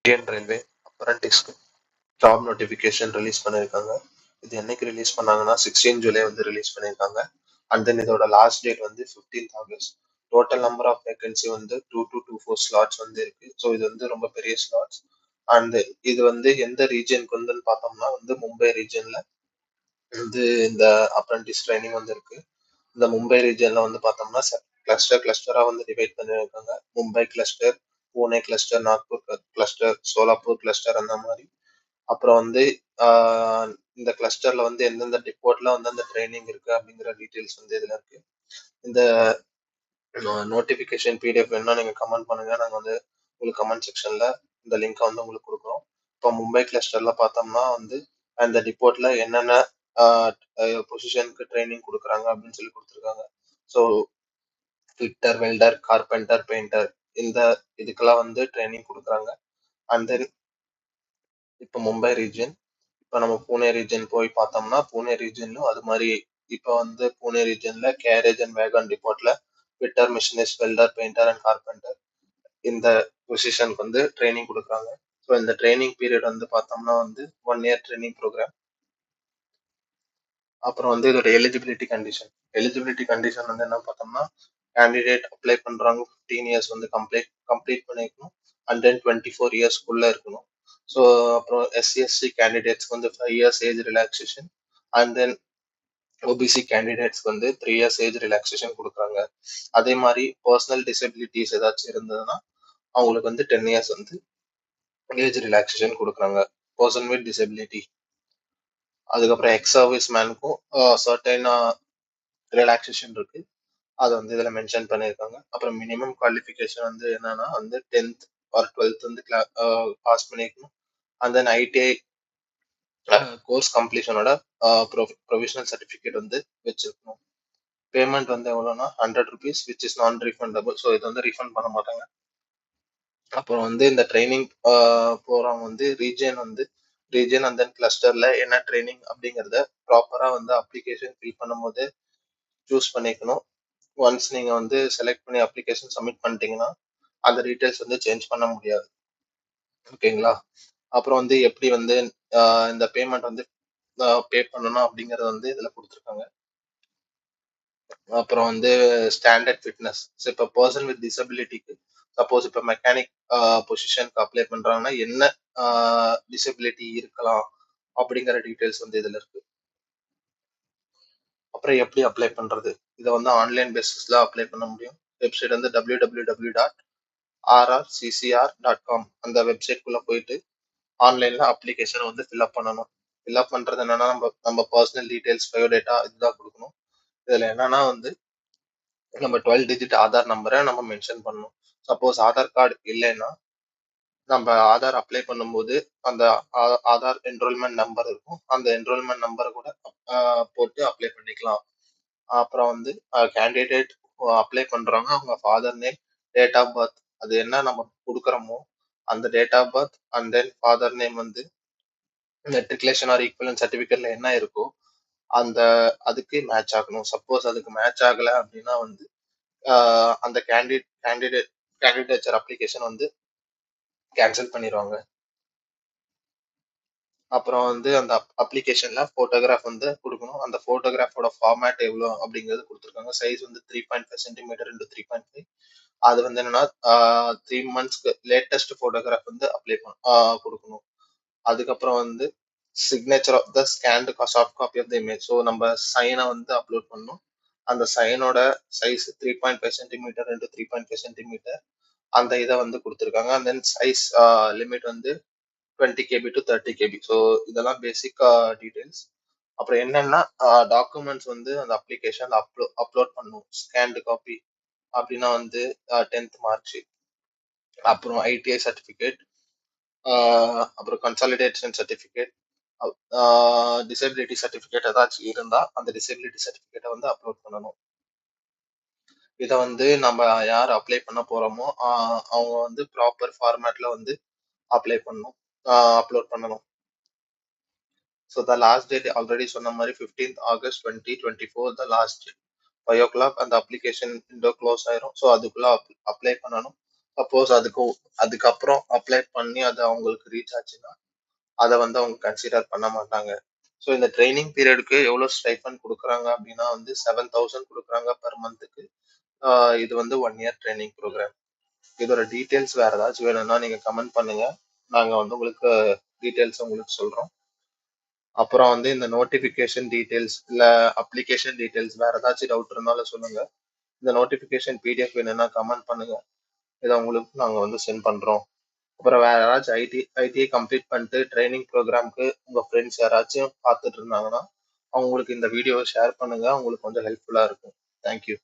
Indian railway அப்ரண்டிஸ்க்கு job notification release பண்ணியிருக்காங்க. இது என்னைக்கு ரிலீஸ் பண்ணாங்கன்னா 16 ஜூலை வந்து ரிலீஸ் பண்ணியிருக்காங்க. அண்ட் தென் இதோட லாஸ்ட் டேட் வந்து 15th August. Total number of vacancy வந்து 2224 ஸ்லாட்ஸ் வந்து இருக்கு. ஸோ இது வந்து ரொம்ப பெரிய ஸ்லாட்ஸ். அண்ட் இது வந்து எந்த ரீஜனுக்கு வந்துன்னு பார்த்தோம்னா வந்து மும்பை ரீஜன்ல வந்து இந்த அப்ரண்டிஸ் ட்ரைனிங் வந்து இருக்கு. இந்த மும்பை ரீஜன்ல வந்து பார்த்தோம்னா கிளஸ்டரா வந்து டிவைட் பண்ணியிருக்காங்க. Mumbai cluster, Pune cluster, Nagpur cluster, Solapur cluster அந்த மாதிரி. அப்புறம் வந்து இந்த கிளஸ்டர்ல வந்து எந்தெந்த டிப்போர்ட்ல வந்து அந்த ட்ரைனிங் இருக்கு அப்படிங்கிற டீட்டெயில்ஸ் வந்து இதுல இருக்கு. இந்த நோட்டிபிகேஷன் பிடிஎஃப் வேணும்னா நீங்க கமெண்ட் பண்ணுங்க. நாங்க வந்து உங்களுக்கு கமெண்ட் செக்ஷன்ல இந்த லிங்க் வந்து உங்களுக்கு கொடுக்குறோம். இப்போ மும்பை கிளஸ்டர்ல பார்த்தோம்னா வந்து அந்த டிப்போர்ட்ல என்னென்ன பொசிஷனுக்கு ட்ரைனிங் கொடுக்குறாங்க அப்படின்னு சொல்லி கொடுத்துருக்காங்க. So fitter, welder, carpenter, painter இந்த இதுக்கெல்லாம் வந்து ட்ரைனிங் கொடுக்குறாங்க. அண்ட் தென் இப்போ மும்பை ரீஜன், இப்போ நம்ம பூனே ரீஜன் போய் பார்த்தோம்னா பூனே ரீஜன்லும் அது மாதிரி இப்போ வந்து பூனே ரீஜன்ல கேரேஜ் அண்ட் வேகன் டிப்போர்ட்ல fitter, machinist, welder, painter and carpenter இந்த பொசிஷனுக்கு வந்து ட்ரைனிங் கொடுக்குறாங்க. ஸோ இந்த ட்ரைனிங் பீரியட் வந்து பார்த்தோம்னா வந்து 1 இயர் ட்ரைனிங் ப்ரோக்ராம். அப்புறம் வந்து இதோட எலிஜிபிலிட்டி கண்டிஷன் வந்து என்ன பார்த்தோம்னா கேண்டிடேட் அப்ளை பண்றாங்க 15 இயர்ஸ் வந்து கம்ப்ளீட் பண்ணிருக்கணும். அண்ட் தென் 24 இயர்ஸ்க்குள்ள இருக்கணும். ஸோ அப்புறம் எஸ்சி கேண்டிடேட்ஸ்க்கு வந்து 5 years age relaxation. And then OBC கேண்டிடேட்ஸ்க்கு வந்து 3 இயர்ஸ் ஏஜ் ரிலாக்ஸேஷன் கொடுக்குறாங்க. அதே மாதிரி பர்சனல் டிசபிலிட்டிஸ் ஏதாச்சும் இருந்ததுன்னா அவங்களுக்கு வந்து 10 இயர்ஸ் வந்து ஏஜ் ரிலாக்ஸேஷன் கொடுக்குறாங்க. Person with disability. அதுக்கப்புறம் எக்ஸ் சர்வீஸ் மேனுக்கும் சர்டைன் ரிலாக்ஸேஷன் இருக்கு. அதை வந்து இதில் மென்ஷன் பண்ணியிருக்காங்க. அப்புறம் மினிமம் குவாலிஃபிகேஷன் வந்து என்னன்னா வந்து 10th ஆர் 12th வந்து பாஸ் பண்ணிக்கணும். அண்ட் தென் ஐடிஐ கோர்ஸ் கம்ப்ளீஷனோட ப்ரொவிஷனல் சர்டிஃபிகேட் வந்து வச்சிருக்கணும். பேமெண்ட் வந்து எவ்வளோனா 100 rupees which is non refundable. So இது வந்து ரீஃபண்ட் பண்ண மாட்டாங்க. அப்புறம் வந்து இந்த ட்ரைனிங் போகிறவங்க வந்து ரீஜன் அண்ட் தென் கிளஸ்டர்ல என்ன ட்ரைனிங் அப்படிங்கிறத ப்ராப்பரா வந்து அப்ளிகேஷன் ஃபில் பண்ணும்போது சூஸ் பண்ணிக்கணும். ஒன்ஸ் நீங்க வந்து செலக்ட் பண்ணி அப்ளிகேஷன் சப்மிட் பண்ணிட்டீங்கன்னா அந்த டீடைல்ஸ் வந்து சேஞ்ச் பண்ண முடியாது. ஓகேங்களா? அப்புறம் வந்து எப்படி வந்து இந்த பேமெண்ட் வந்து பே பண்ணணும் அப்படிங்கறது வந்து இதுல கொடுத்துருக்காங்க. அப்புறம் வந்து ஸ்டாண்டர்ட் ஃபிட்னஸ். இப்போ பர்சன் வித் டிசபிலிட்டிக்கு சப்போஸ் இப்போ மெக்கானிக் பொசிஷனுக்கு அப்ளை பண்றாங்கன்னா என்ன டிசபிலிட்டி இருக்கலாம் அப்படிங்கிற டீடைல்ஸ் வந்து இதுல இருக்கு. அப்புறம் எப்படி அப்ளை பண்றது, இதை வந்து ஆன்லைன் பேசிஸ்ல அப்ளை பண்ண முடியும். வெப்சைட் வந்து www.rrccr.com அந்த வெப்சைட்குள்ள போயிட்டு ஆன்லைன்ல அப்ளிகேஷனை வந்து ஃபில்அப் பண்ணணும். ஃபில்அப் பண்றது என்னன்னா நம்ம பர்சனல் டீடைல்ஸ், பயோடேட்டா இதுதான் கொடுக்கணும். இதுல என்னன்னா வந்து நம்ம 12 டிஜிட் ஆதார் நம்பரை நம்ம மென்ஷன் பண்ணணும். சப்போஸ் ஆதார் கார்டு இல்லைன்னா நம்ம ஆதார் அப்ளை பண்ணும்போது அந்த ஆதார் என்ரோல்மெண்ட் நம்பர் இருக்கும். அந்த என்ரோல்மெண்ட் நம்பரை கூட போட்டு அப்ளை பண்ணிக்கலாம். அப்புறம் வந்து கேண்டிடேட் அப்ளை பண்றவங்க அவங்க father name, date of birth அது என்ன நம்ம கொடுக்குறோமோ அந்த date of birth and then father name வந்து மெட்ரிகுலேஷன் ஆர் ஈக்குவலன்ட் சர்டிஃபிகேட்ல என்ன இருக்கோ அந்த அதுக்கு மேட்ச் ஆகணும். சப்போஸ் அதுக்கு மேட்ச் ஆகல அப்படின்னா வந்து அந்த கேண்டிடேச்சர் அப்ளிகேஷன் வந்து கேன்சல் பண்ணிடுவாங்க. அப்புறம் வந்து அந்த அப்ளிகேஷன்ல போட்டோகிராஃப் வந்து கொடுக்கணும். அந்த போட்டோகிராஃபோட ஃபார்மேட் எவ்வளோ அப்படிங்கிறது கொடுத்துருக்காங்க. சைஸ் வந்து 3.5 சென்டிமீட்டர் இன்டு 3.5. அது வந்து என்னன்னா 3 monthsக்கு லேட்டஸ்ட் போட்டோகிராஃப் வந்து அப்ளை கொடுக்கணும். அதுக்கப்புறம் வந்து signature of the scanned soft copy of the image. So நம்ம சைனை வந்து அப்லோட் பண்ணணும். அந்த சைனோட சைஸ் 3.5 சென்டிமீட்டர் இன்டு 3.5 சென்டிமீட்டர் அந்த இதை வந்து கொடுத்துருக்காங்க. அண்ட் தென் சைஸ் லிமிட் வந்து 20 KB to 30 KB. ஸோ இதெல்லாம் பேசிக் டீடைல்ஸ். அப்புறம் என்னன்னா டாக்குமெண்ட்ஸ் வந்து அந்த அப்ளிகேஷன் அப்லோட் பண்ணும். ஸ்கேன்டு காப்பி அப்படின்னா வந்து 10th மார்க் ஷீட், அப்புறம் ஐடிஐ சர்டிஃபிகேட், அப்புறம் கன்சாலிடேஷன் சர்டிஃபிகேட், டிசபிலிட்டி சர்டிஃபிகேட் ஏதாச்சும் இருந்தா அந்த டிசபிலிட்டி சர்டிஃபிகேட்டை வந்து அப்லோட் பண்ணணும். இதை வந்து நம்ம யார் அப்ளை பண்ண போறோமோ அவங்க வந்து ப்ராப்பர் ஃபார்மேட்ல வந்து அப்லோட் பண்ணணும். So the last date already சொன்ன மாதிரி 15th August 2024 the last date. 5 o'clock அந்த அப்ளிகேஷன் விண்டோ க்ளோஸ் ஆயிரும். ஸோ அதுக்குள்ள அப்ளை பண்ணணும். சப்போஸ் அதுக்கப்புறம் அப்ளை பண்ணி அது அவங்களுக்கு ரீச் ஆச்சுன்னா அதை வந்து அவங்க கன்சிடர் பண்ண மாட்டாங்க. ஸோ இந்த ட்ரைனிங் பீரியடுக்கு எவ்வளோ ஸ்டைஃபன் கொடுக்குறாங்க அப்படின்னா வந்து 7,000 கொடுக்குறாங்க பர் மந்த்துக்கு. இது வந்து 1 இயர் ட்ரைனிங் ப்ரோக்ராம். இதோட டீட்டெயில்ஸ் வேற ஏதாச்சும் வேணும்னா நீங்க கமெண்ட் பண்ணுங்க. நாங்க வந்து உங்களுக்கு டீட்டெயில்ஸ் உங்களுக்கு சொல்றோம். அப்புறம் வந்து இந்த நோட்டிஃபிகேஷன் டீட்டெயில்ஸ் இல்ல அப்ளிகேஷன் டீட்டெயில்ஸ் வேற ஏதாச்சும் டவுட் இருந்தாலும் சொல்லுங்க. இந்த நோட்டிஃபிகேஷன் பிடிஎஃப் வேணும்னா கமெண்ட் பண்ணுங்க. இதை உங்களுக்கு நாங்க வந்து சென்ட் பண்றோம். அப்புறம் வேற யாராச்சும் ஐடிஐ கம்ப்ளீட் பண்ணிட்டு ட்ரைனிங் ப்ரோக்ராம்க்கு உங்க ஃப்ரெண்ட்ஸ் யாராச்சும் பார்த்துட்டு இருந்தாங்கன்னா அவங்களுக்கு இந்த வீடியோவை ஷேர் பண்ணுங்க. அவங்களுக்கு கொஞ்சம் ஹெல்ப்ஃபுல்லா இருக்கும். தேங்க்யூ.